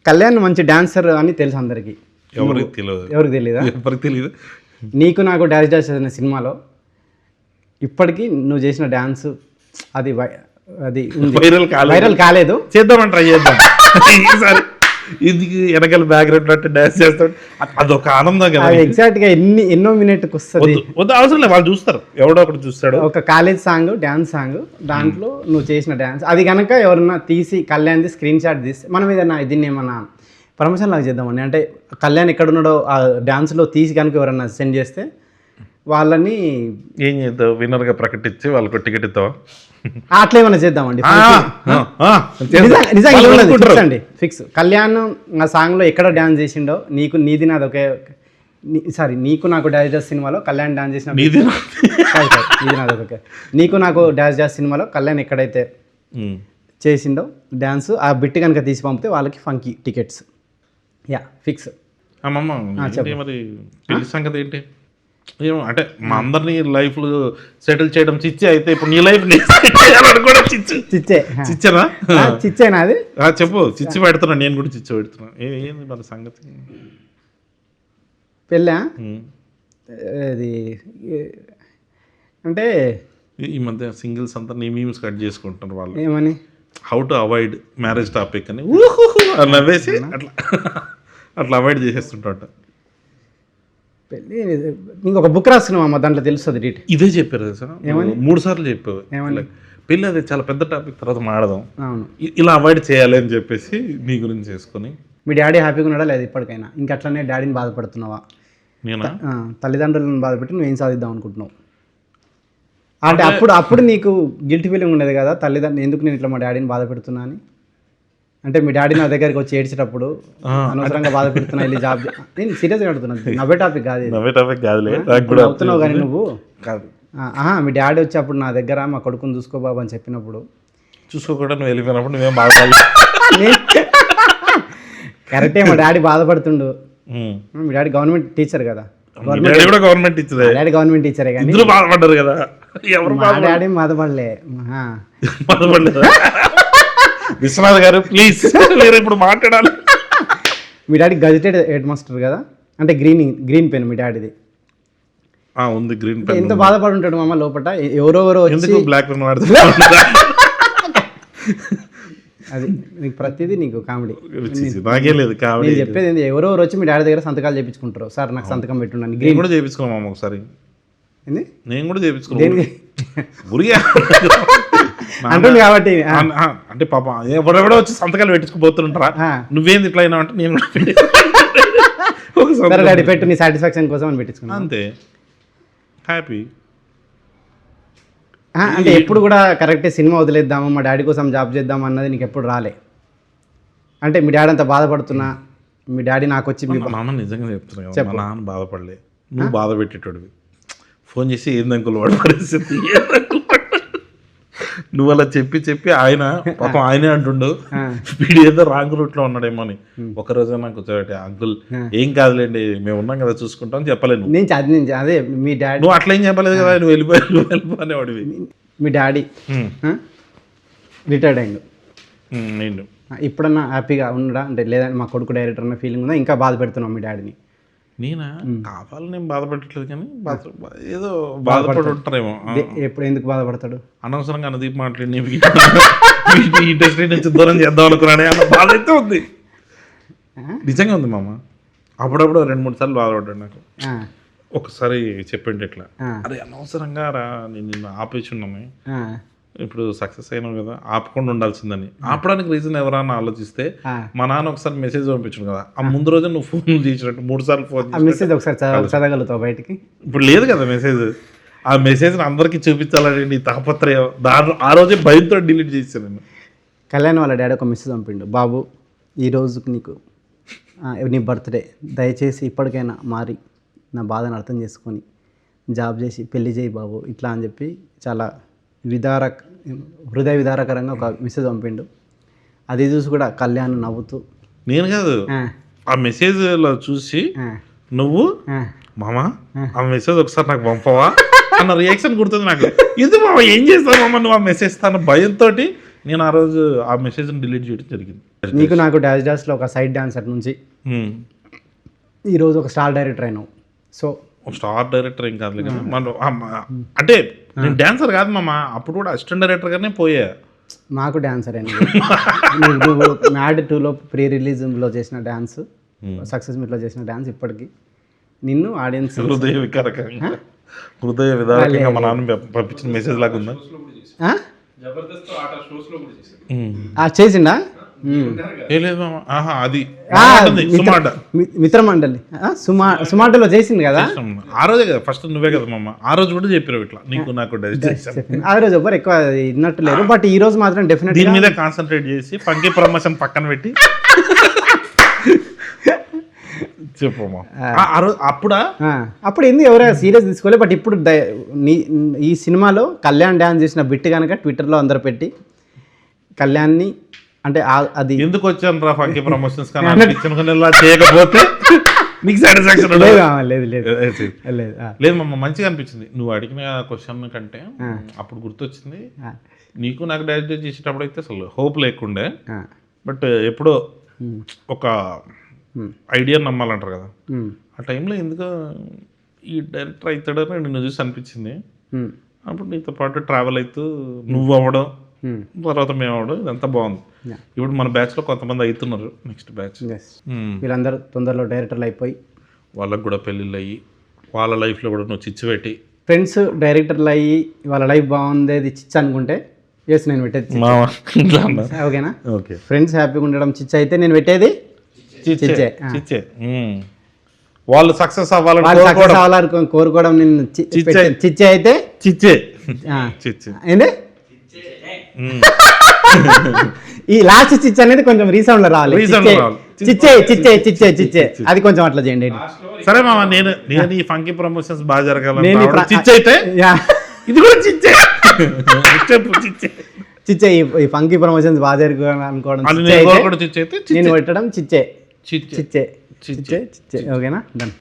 కళ్యాణ్ మంచి డాన్సర్ అని తెలుసు అందరికి. ఎవరికి తెలియదా? ఎవరికి తెలియదు. నీకు నాకు డాన్స్ అనే సినిమాలో ఇప్పటికీ నువ్వు చేసిన డాన్స్ అది వైరల్ కాలేదు. చేద్దామని ట్రై చేద్దాం ఈసారి. ఇది వెనకాల బ్యాక్గ్రౌండ్ అంటే డాన్స్ చేస్తాడు, అదొక ఆనందం కదా. ఎగ్జాక్ట్ గా ఎన్నో మినిట్కి వస్తుంది. అవసరం లేదు, వాళ్ళు చూస్తారు, ఎవడో ఒకటి చూస్తాడు. ఒక కాలేజ్ సాంగ్, డాన్స్ సాంగ్, దాంట్లో నువ్వు చేసిన డాన్స్ అది కనుక ఎవరన్నా తీసి కళ్యాణ్ది స్క్రీన్ షాట్ తీస్తే మనం ఏదన్నా దీన్ని ఏమన్నా ప్రమోషన్ లాగా చేద్దామని, అంటే కళ్యాణ్ ఎక్కడున్నాడో ఆ డాన్స్లో తీసి కనుక ఎవరన్నా సెండ్ చేస్తే వాళ్ళని ఏం చేద్దాం, విన్నర్గా ప్రకటించి వాళ్ళకు టికెట్ ఇస్తావా? అట్లా ఏమైనా చేద్దామండి. నిజంగా ఫిక్స్. కళ్యాణ్ ఆ సాంగ్లో ఎక్కడ డాన్స్ చేసిండో, నీది నాది ఒకే, నీకు నాకు డాన్స్ డాన్స్ సినిమాలో కళ్యాణ్ డాన్స్ చేసిన, నీది నాది ఒకే, నీకు నాకు డాన్స్ డాన్స్ సినిమాలో కళ్యాణ్ ఎక్కడైతే చేసిండో డాన్స్, ఆ బిట్ కనుక తీసి పంపితే వాళ్ళకి ఫంకీ టికెట్స్. Yeah fix. మరి పెళ్లి సంగతి ఏంటి? ఏమో అంటే మా అందరినీ లైఫ్లు సెటిల్ చేయడం చిచ్చే అయితే, ఇప్పుడు నీ లైఫ్ కూడా చిచ్చేనా? చిచ్చేనా అది? చెప్పు. చిచ్చి పెడుతున్నా, నేను కూడా చిచ్చి పెడుతున్నా. ఏంది మరి సంగతి? పెళ్ళా అది అంటే ఈ మధ్య సింగిల్స్ అంతా నీ మీమ్స్ కట్ చేసుకుంటున్నారు వాళ్ళు. ఏమని? How to avoid marriage topic అని నవ్వేసి అట్లా అవాయిడ్ చేసేస్తుంటాట. పెళ్ళి నీకు ఒక బుక్ రాస్తున్నావా? దాంట్లో తెలుస్తుంది డీటెయిల్. ఇదే చెప్పారు కదా సార్, 3 సార్లు చెప్పావు. పెళ్ళి అది చాలా పెద్ద టాపిక్, తర్వాత మాడదాం, ఇలా అవాయిడ్ చేయాలి అని చెప్పేసి నీ గురించి చేసుకొని. మీ డాడీ హ్యాపీగా ఉన్నాడా లేదు ఇప్పటికైనా? ఇంకా అట్లనే డాడీని బాధపడుతున్నావా? నేనా? తల్లిదండ్రులను బాధపెట్టి నువ్వేం సాధిద్దాం అనుకుంటున్నావు? అంటే అప్పుడు నీకు గిల్టీ ఫీలింగ్ ఉండేది కదా, తల్లిదండ్రులు ఎందుకు నేను ఇట్లా మా డాడీని బాధ పెడుతున్నా అని? అంటే మీ డాడీ నా దగ్గరికి వచ్చి ఏడ్చేటప్పుడు అనవసరంగా బాధ పెడుతున్నా, వెళ్ళి జాబ్. నేను సీరియస్గా అడుగుతున్నాను, నవ్వే టాపిక్ కాదు. అవుతున్నావు కానీ నువ్వు కాదు. మీ డాడీ వచ్చి అప్పుడు నా దగ్గర మా కొడుకుని చూసుకో బాబు అని చెప్పినప్పుడు, చూసుకోకుండా నువ్వు వెళ్ళిపోయినప్పుడు నువ్వేం బాధపడలేదు. కరెక్టే, మా డాడీ బాధపడుతుండు. మీ డాడీ గవర్నమెంట్ టీచర్ కదా. గవర్నమెంట్ టీచర్, డాడీ గవర్నమెంట్ టీచరే కానీ బాధపడ్డారు కదా. మా డాడీ బాధపడలే. విశ్వనాథ్ గారు ప్లీజ్ మీరు ఇప్పుడు మాట్లాడాలి. మీ డాడీ గజెటెడ్ హెడ్ మాస్టర్ కదా, అంటే గ్రీన్ పెన్ మీ డాడీది ఉంది. Green pen. ఎంత బాధపడి ఉంటాడు మామ లోపల. ఎవరెవరో బ్లాక్ పెన్ వాడుతున్నారు. అది నీకు ప్రతిదీ నీకు కామెడీ. నాకే లేదు కామెడీ. నేను చెప్పేది ఏంటి, ఎవరెవరు వచ్చి మీ డాడీ దగ్గర సంతకాలు చేయించుకుంటారు. సార్ నాకు సంతకం పెట్టున్నాను. గ్రీన్ కూడా చేయించుకున్నాం ఒకసారి. నేను కూడా చేయించుకున్నాను అంటుంది కాబట్టి. అంటే పాప ఎవరెవడో వచ్చి సంతకాలు పెట్టించుకుపోతుంటారా, నువ్వేంది ఇట్లా అయినా అంటే నేను డాడీ పెట్టు నీ సాటిస్ఫాక్షన్ కోసం అని పెట్టించుకున్నా అంతే. హ్యాపీ. అంటే ఎప్పుడు కూడా కరెక్టే సినిమా వదిలేద్దాము, మా డాడీ కోసం జాబ్ చేద్దాం అన్నది నీకు ఎప్పుడు రాలే? అంటే మీ డాడీ అంతా బాధపడుతున్నా, మీ డాడీ నాకు వచ్చి మా నాన్న నిజంగా చెప్తున్నా, మా నాన్న బాధపడలే, నువ్వు బాధ పెట్టేటోడివి. ఫోన్ చేసి ఏంది అంకుల్ వాడు పరిస్థితి, నువ్వు అలా చెప్పి ఆయన పాపం ఆయనే అంటుండు వీడు ఏదో రాంగ్ రూట్ లో ఉన్నాడేమో అని. ఒకరోజు నాకు కూర్చోబెట్టి, అంకుల్ ఏం కాదులేండి మేము ఉన్నాం కదా చూసుకుంటాం చెప్పలేను. అదే మీ డాడీ నువ్వు అట్లా ఏం చెప్పలేదు కదా, నువ్వు వెళ్ళిపోయేవాడివి. మీ డాడీ రిటైర్డ్ అయ్యిండు, నేను ఇప్పుడన్నా హ్యాపీగా ఉండడా? అంటే లేదంటే మా కొడుకు డైరెక్టర్ అన్న ఫీలింగ్ ఉందా? ఇంకా బాధ పెడుతున్నావు మీ డాడీని? నేనా? కావాలని నేను బాధపడట్లేదు కానీ ఏదో బాధపడి ఉంటారేమో. ఎప్పుడు ఎందుకు బాధపడతాడు? అనవసరంగా అనదీప్ మాట్లాడి ఇండస్ట్రీ నుంచి దూరం చేద్దాం అనుకున్నానే అన్న బాధ అయితే ఉంది, నిజంగా ఉంది మామ. అప్పుడప్పుడు 2-3 సార్లు బాధపడ్డాడు నాకు. ఒకసారి చెప్పండి ఇట్లా, అరే అనవసరంగా రా నేను నిన్ను ఆపేసి ఉన్నామే, ఇప్పుడు సక్సెస్ అయినావు కదా ఆపకుండా ఉండాల్సిందని. ఆపడానికి రీజన్ ఎవరన్నా ఆలోచిస్తే మా నాన్న ఒకసారి మెసేజ్ పంపించాడు కదా, ఆ ముందు రోజు నువ్వు ఫోన్ చేసినట్టు 3 సార్లు ఫోన్ మెసేజ్ ఒకసారి చదవగలుగుతావు బయటికి. ఇప్పుడు లేదు కదా మెసేజ్, ఆ మెసేజ్ అందరికి చూపించాలని నీ తాపత్రయం, దాని ఆ రోజే భయంతో డిలీట్ చేశాను నేను. కళ్యాణ్ వాళ్ళ డాడీ ఒక మెసేజ్ పంపిండు, బాబు ఈరోజు నీకు నీ బర్త్డే, దయచేసి ఇప్పటికైనా మారి నా బాధను అర్థం చేసుకొని జాబ్ చేసి పెళ్లి చేయి బాబు ఇట్లా అని చెప్పి చాలా హృదయ విదారకరంగా ఒక మెసేజ్ పంపిండు. అది చూసి కూడా కళ్యాణ్ నవ్వుతూ, నేను కాదు ఆ మెసేజ్లో చూసి నువ్వు మామా ఆ మెసేజ్ ఒకసారి నాకు పంపవా అన్న రియాక్షన్ గుర్తుంది నాకు. ఇది మామ ఏం చేస్తావు మామ నువ్వు ఆ మెసేజ్ తన భయంతో నేను ఆ రోజు ఆ మెసేజ్ని డిలీట్ చేయడం జరిగింది. నీకు నాకు డాన్స్లో ఒక సైడ్ డాన్సర్ నుంచి ఈరోజు ఒక స్టార్ డైరెక్టర్ అయినావు. సో స్టార్ డైరెక్టర్ ఏం కాదు కదా మనం అంటే నేను డాన్సర్ కాదు మామ, అప్పుడు కూడా అసిస్టెంట్ డైరెక్టర్గానే పోయా. మాకు డాన్సర్ అయినా నువ్వు మ్యాడ్ 2లో ప్రీ రిలీజ్లో చేసిన డ్యాన్స్, సక్సెస్ మీట్లో చేసిన డ్యాన్స్ ఇప్పటికీ నిన్ను ఆడియన్స్ హృదయ విదారకంగా మా నాన్న పంపించిన మెసేజ్ లాగా ఉందా? చేసిండా? ఏ లేదు మామ. అది మిత్రమండలి సుమాటలో చేసింది కదా ఆ రోజే కదా ఫస్ట్ నువ్వే కదా మామ. ఆ రోజు కూడా చెప్పారు ఇట్లా నీకు నాకు ఆ రోజు ఎవ్వరు ఎక్కువ విన్నట్టు లేరు, బట్ ఈ రోజు మాత్రం డెఫినెట్ దీని మీద కాన్సన్ట్రేట్ చేసి ఫంకీ ప్రమోషన్ పక్కన పెట్టి చెప్పమ్మా. అప్పుడు ఎందుకు ఎవరైనా సీరియస్ తీసుకోలేదు, బట్ ఇప్పుడు ఈ సినిమాలో కళ్యాణ్ డ్యాన్స్ చేసిన బిట్ కనుక ట్విట్టర్లో అందరు పెట్టి కళ్యాణ్ని అంటే అది ఎందుకు వచ్చాను రా ఫంకీ ప్రమోషన్స్ చేయకపోతే నీకు సాటిస్ఫాక్షన్ లేదు లేదు మమ్మ. మంచిగా అనిపించింది నువ్వు అడిగిన క్వశ్చన్ కంటే. అప్పుడు గుర్తొచ్చింది నీకు నాకు డైరెక్ట్ చేసేటప్పుడు అయితే అసలు హోప్ లేకుండే, బట్ ఎప్పుడో ఒక ఐడియా నమ్మాలంటారు కదా, ఆ టైంలో ఎందుకో ఈ డైరెక్టర్ అవుతాడని నిన్ను చూసి అనిపించింది. అప్పుడు నీతో పాటు ట్రావెల్ అవుతూ నువ్వు అవ్వడం తర్వాత మేము అవ్వడం ఇదంతా బాగుంది. ఇప్పుడు మన బ్యాచ్లో కొంతమంది అవుతున్నారు, నెక్స్ట్ బ్యాచ్ వీళ్ళందరూ తొందరలో డైరెక్టర్లు అయిపోయి వాళ్ళకు కూడా పెళ్ళిళ్ళు అయ్యి వాళ్ళ లైఫ్లో కూడా నువ్వు చిచ్చు పెట్టి ఫ్రెండ్స్ డైరెక్టర్లు అయ్యి వాళ్ళ లైఫ్ బాగుంది చిచ్చు అనుకుంటే ఎస్ నేను పెట్టేది ఓకేనా? ఓకే, ఫ్రెండ్స్ హ్యాపీగా ఉండడం చిచ్చు అయితే నేను పెట్టేది చిచ్చే. వాళ్ళు సక్సెస్ అవ్వాలని కోరుకోవడం నేను చిచ్చే అయితే చిచ్చే ఏంటి ఈ లాస్ట్ చిచ్చే అనేది కొంచెం రీసౌండ్ లో రావాలి. చిచ్చే చిచ్చే చిచ్చే చిచ్చే అది కొంచెం అట్లా చేయండి. సరే మామ, నేను ఈ ఫంకీ ప్రమోషన్స్ బాగా జరగాలి. చిచ్చే అయితే ఇది కూడా చిచ్చే చిచ్చే ఈ ఫంకీ ప్రమోషన్స్ బాగా జరగాలి అనుకోవడం నేను పెట్టడం చిచ్చే చిచ్చే చిచ్చే చిచ్చే ఓకేనా? డన్.